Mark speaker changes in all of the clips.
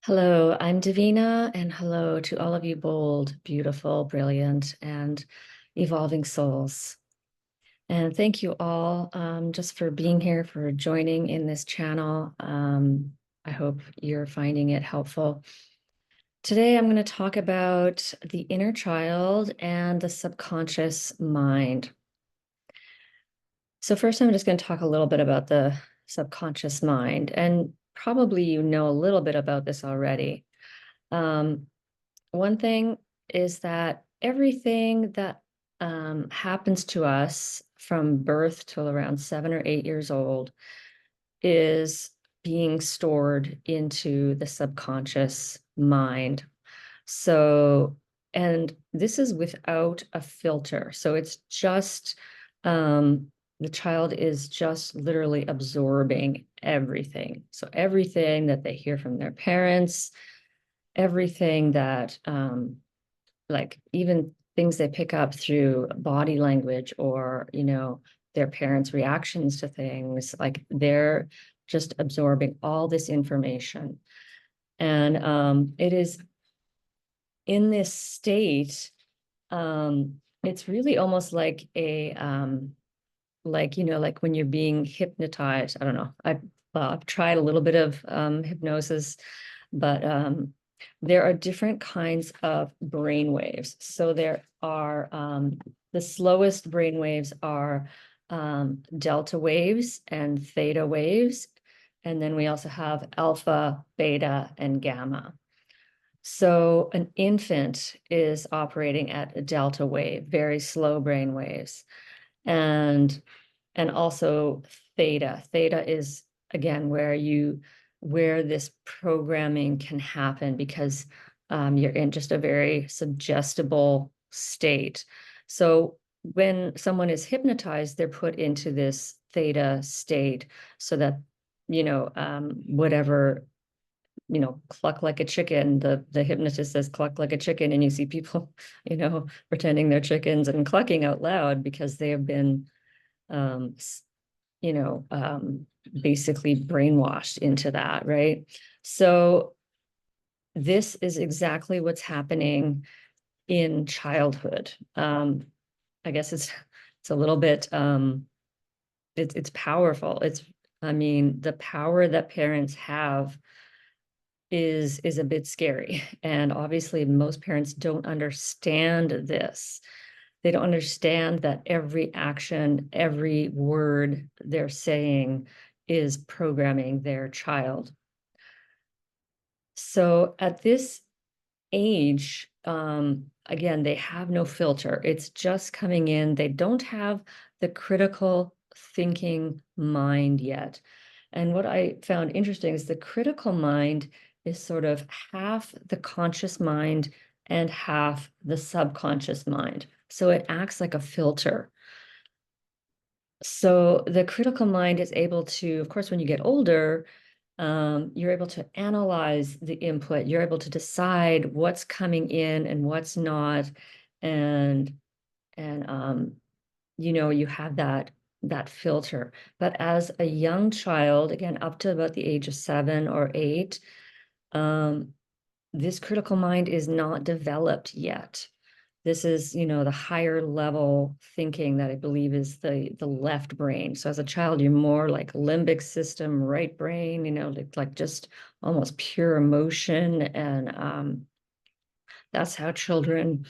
Speaker 1: Hello, I'm Davina, and hello to all of you bold, beautiful, brilliant, and evolving souls. And thank you all just for being here, for joining in this channel. I hope you're finding it helpful. Today, I'm going to talk about the inner child and the subconscious mind. So first, I'm just going to talk a little bit about the subconscious mind, and probably you know a little bit about this already. Um, One thing is that everything that happens to us from birth till around 7 or 8 years old is being stored into the subconscious mind. So, and this is without a filter. So it's just the child is just literally absorbing everything. So everything that they hear from their parents, everything that like even things they pick up through body language or their parents' reactions to things, like they're just absorbing all this information. And it is in this state, it's really almost like a like when you're being hypnotized. I don't know, I've tried a little bit of hypnosis, but there are different kinds of brain waves. So there are the slowest brain waves are delta waves and theta waves. And then we also have alpha, beta, and gamma. So an infant is operating at a delta wave, very slow brain waves. And also theta. Theta is again where this programming can happen because you're in just a very suggestible state. So when someone is hypnotized, they're put into this theta state so that whatever, cluck like a chicken. The hypnotist says cluck like a chicken, and you see people, pretending they're chickens and clucking out loud because they have been um, you know, um, basically brainwashed into that, right? So this is exactly what's happening in childhood. I guess it's a little bit it's powerful. I mean, the power that parents have is a bit scary. And obviously most parents don't understand this. They don't understand that every action, every word they're saying is programming their child. So at this age, again, they have no filter. It's just coming in. They don't have the critical thinking mind yet. And what I found interesting is the critical mind is sort of half the conscious mind and half the subconscious mind. So it acts like a filter. So the critical mind is able to, of course, when you get older, you're able to analyze the input. You're able to decide what's coming in and what's not, and you have that filter. But as a young child, again, up to about the age of 7 or 8, um, this critical mind is not developed yet. This is, the higher level thinking that I believe is the left brain. So as a child, you're more like limbic system, right brain, like just almost pure emotion. And that's how children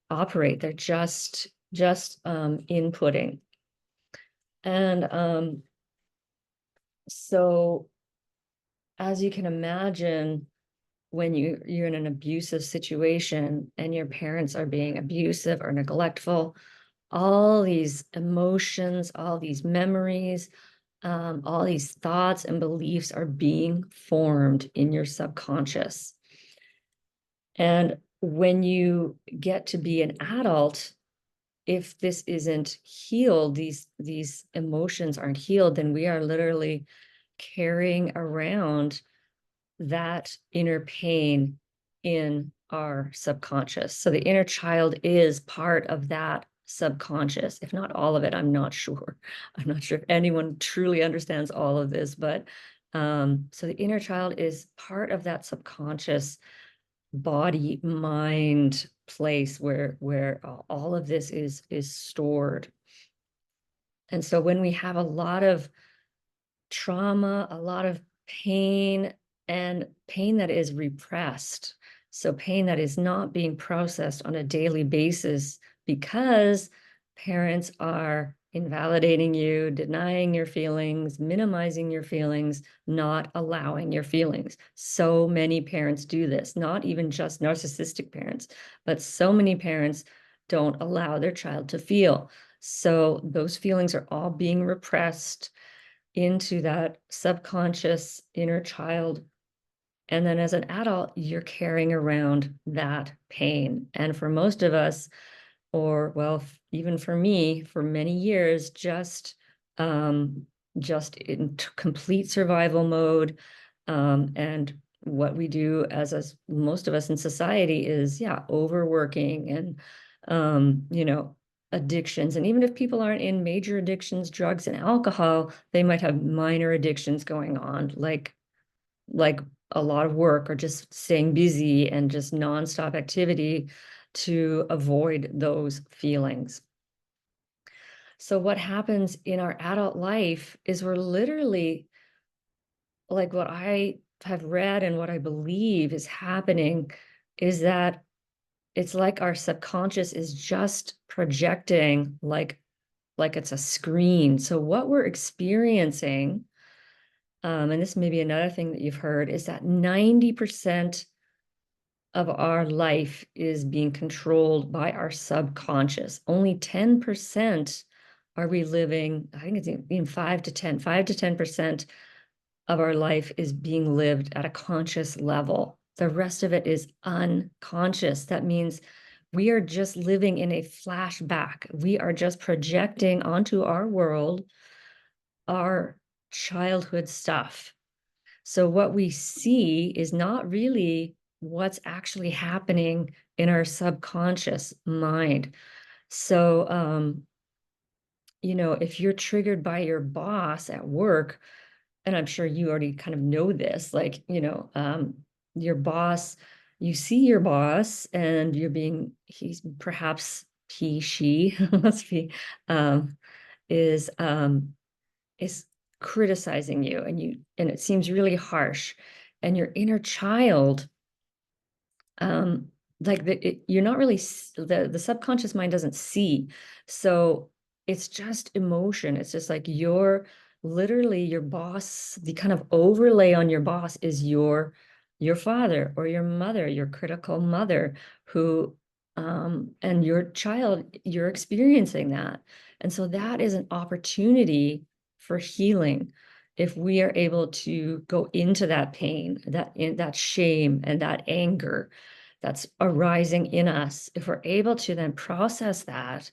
Speaker 1: operate. They're just inputting. And so as you can imagine, when you're in an abusive situation and your parents are being abusive or neglectful, all these emotions, all these memories, all these thoughts and beliefs are being formed in your subconscious. And when you get to be an adult, if this isn't healed, these emotions aren't healed, then we are literally carrying around that inner pain in our subconscious. So the inner child is part of that subconscious, if not all of it. I'm not sure. I'm not sure if anyone truly understands all of this, but So the inner child is part of that subconscious body mind place where all of this is stored. And so when we have a lot of trauma, a lot of pain, and pain that is repressed, so pain that is not being processed on a daily basis because parents are invalidating you, denying your feelings, minimizing your feelings, not allowing your feelings. So many parents do this, not even just narcissistic parents, but so many parents don't allow their child to feel. So those feelings are all being repressed into that subconscious inner child. And then as an adult, you're carrying around that pain. And for most of us, or well, even for me, for many years, just in complete survival mode. And what we do as most of us in society is, yeah, overworking and, addictions. And even if people aren't in major addictions, drugs and alcohol, they might have minor addictions going on, like a lot of work or just staying busy and just nonstop activity to avoid those feelings. So what happens in our adult life is we're literally, like, what I have read and what I believe is happening is that it's like our subconscious is just projecting like it's a screen. So what we're experiencing, and this may be another thing that you've heard, is that 90% of our life is being controlled by our subconscious. Only 10% are we living, I think it's in 5 to 10% of our life is being lived at a conscious level. The rest of it is unconscious. That means we are just living in a flashback. We are just projecting onto our world our childhood stuff. So what we see is not really what's actually happening in our subconscious mind. So, if you're triggered by your boss at work, and I'm sure you already kind of know this, like, your boss, you see your boss and he's perhaps she, let's be, um, is, um, is criticizing you and it seems really harsh, and your inner child, um you're not really the subconscious mind doesn't see, so it's just emotion. It's just like literally your boss, the kind of overlay on your boss is your father or your mother, your critical mother, who and your child, you're experiencing that. And so that is an opportunity for healing if we are able to go into that pain, that shame and that anger that's arising in us. If we're able to then process that,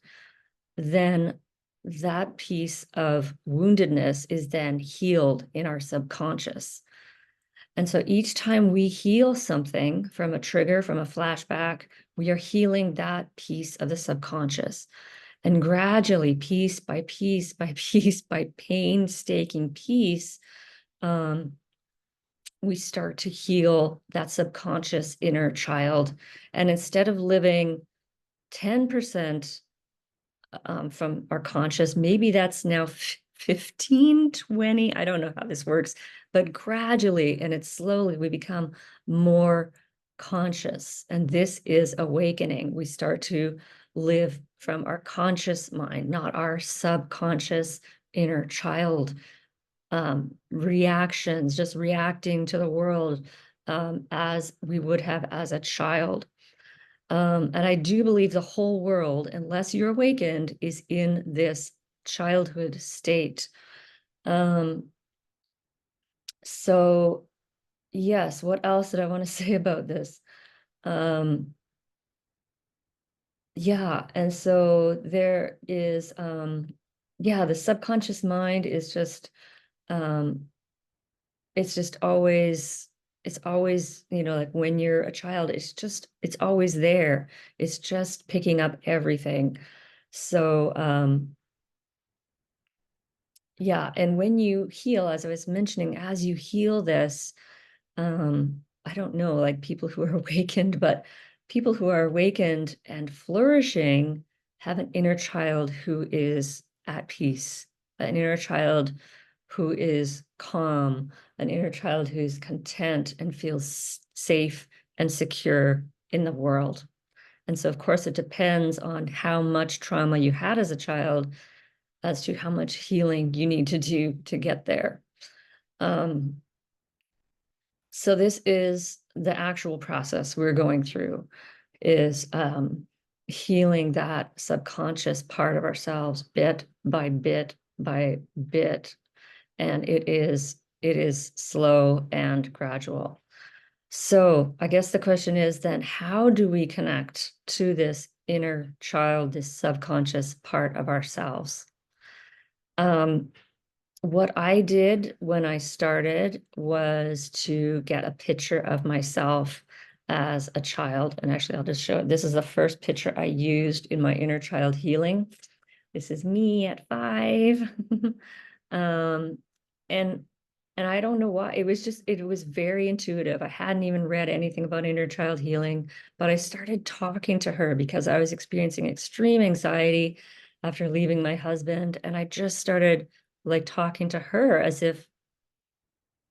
Speaker 1: then that piece of woundedness is then healed in our subconscious. And so each time we heal something from a trigger, from a flashback, we are healing that piece of the subconscious. And gradually, piece by piece by piece by painstaking piece, we start to heal that subconscious inner child. And instead of living 10% from our conscious, maybe that's now 15, 20, I don't know how this works, but gradually, and it's slowly, we become more conscious. And this is awakening. We start to live from our conscious mind, not our subconscious inner child reactions, just reacting to the world as we would have as a child. And I do believe the whole world, unless you're awakened, is in this childhood state. So yes, what else did I want to say about this? Yeah, and so there is, yeah, the subconscious mind is just, um, it's always, like when you're a child, it's always there. It's just picking up everything. So, Yeah, and when you heal, as I was mentioning, as you heal this, I don't know, like people who are awakened, but people who are awakened and flourishing have an inner child who is at peace, an inner child who is calm, an inner child who's content and feels safe and secure in the world. And so, of course, it depends on how much trauma you had as a child as to how much healing you need to do to get there. Um, so this is the actual process we're going through, is healing that subconscious part of ourselves bit by bit by bit. And it is slow and gradual. So I guess the question is then, how do we connect to this inner child, this subconscious part of ourselves? What I did when I started was to get a picture of myself as a child. And actually, I'll just show it. This is the first picture I used in my inner child healing. This is me at 5. Um, and and I don't know why. It was very intuitive. I hadn't even read anything about inner child healing, but I started talking to her because I was experiencing extreme anxiety after leaving my husband. And I just started like talking to her as if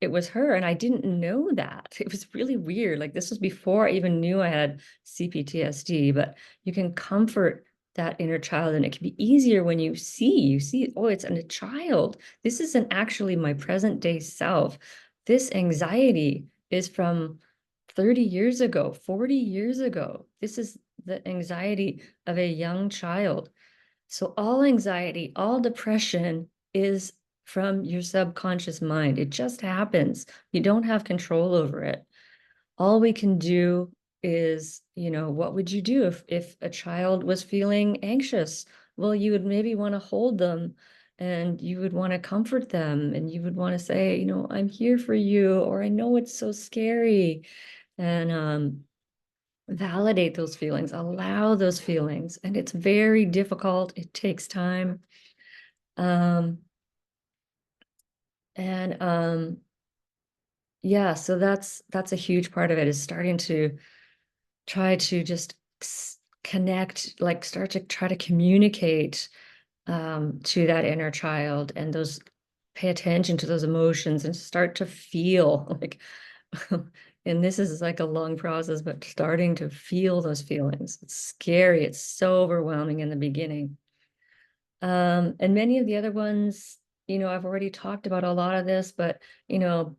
Speaker 1: it was her. And I didn't know that. It was really weird. Like this was before I even knew I had C-PTSD, but you can comfort that inner child, and it can be easier when you see, oh, it's in a child. This isn't actually my present day self. This anxiety is from 30 years ago, 40 years ago. This is the anxiety of a young child. So all anxiety, all depression is from your subconscious mind. It just happens. You don't have control over it. All we can do is, what would you do if a child was feeling anxious? Well, you would maybe want to hold them, and you would want to comfort them, and you would want to say, I'm here for you, or I know it's so scary. And validate those feelings, allow those feelings. And it's very difficult. It takes time. Um, and yeah, so that's a huge part of it, is starting to try to just connect, like start to try to communicate to that inner child, and those, pay attention to those emotions and start to feel like, and this is like a long process, but starting to feel those feelings. It's scary. It's so overwhelming in the beginning. And many of the other ones, I've already talked about a lot of this, but, you know,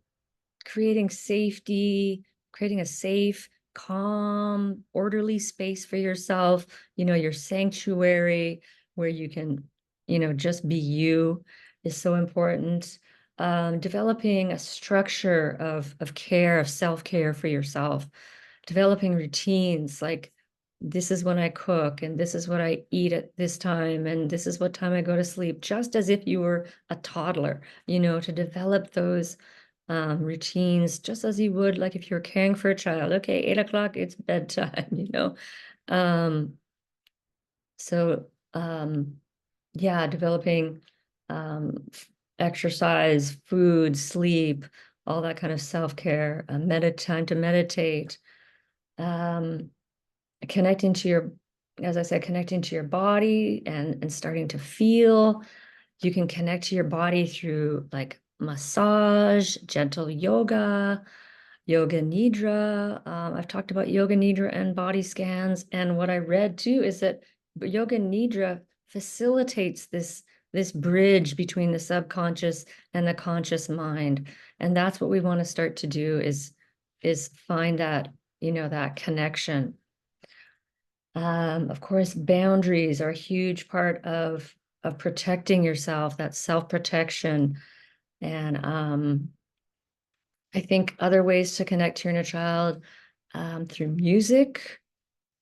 Speaker 1: creating safety, creating a safe, calm, orderly space for yourself, your sanctuary where you can, just be you, is so important. Developing a structure of care, of self-care for yourself, developing routines like, this is when I cook, and this is what I eat at this time, and this is what time I go to sleep, just as if you were a toddler, to develop those routines, just as you would, like if you're caring for a child. Okay, 8 o'clock, it's bedtime, Um, so yeah, developing exercise, food, sleep, all that kind of self-care, time to meditate, um, connecting to your, as I said, connecting to your body, and starting to feel. You can connect to your body through like massage, gentle yoga, yoga nidra. I've talked about yoga nidra and body scans. And what I read too is that yoga nidra facilitates this bridge between the subconscious and the conscious mind. And that's what we want to start to do, is find that, that connection. Of course, boundaries are a huge part of protecting yourself, that self-protection. And I think other ways to connect to your inner child, through music,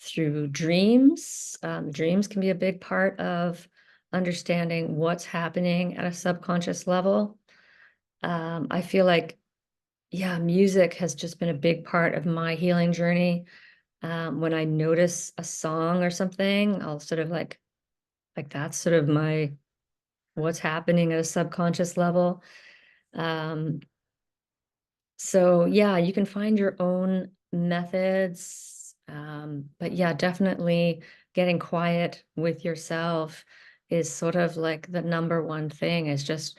Speaker 1: through dreams. Dreams can be a big part of understanding what's happening at a subconscious level. I feel like, yeah, music has just been a big part of my healing journey. When I notice a song or something, I'll sort of like that's sort of my what's happening at a subconscious level. So yeah, you can find your own methods. But yeah, definitely getting quiet with yourself is sort of like the number one thing, is just,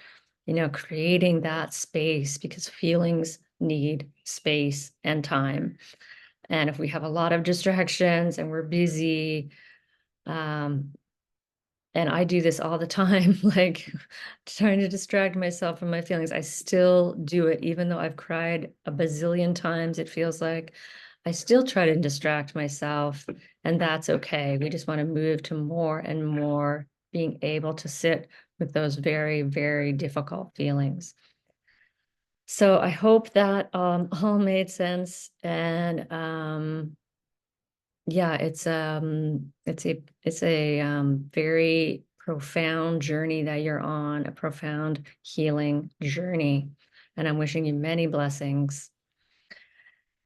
Speaker 1: creating that space, because feelings need space and time. And if we have a lot of distractions and we're busy, um, and I do this all the time, like trying to distract myself from my feelings. I still do it, even though I've cried a bazillion times, it feels like. I still try to distract myself, and that's okay. We just want to move to more and more being able to sit with those very, very difficult feelings. So I hope that all made sense. And yeah, it's a very profound journey that you're on, a profound healing journey. And I'm wishing you many blessings.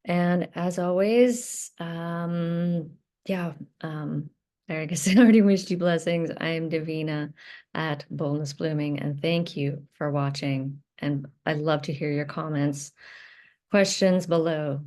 Speaker 1: And as always, yeah, I guess I already wished you blessings. I am Davina at Boldness Blooming, and thank you for watching. And I'd love to hear your comments, questions below.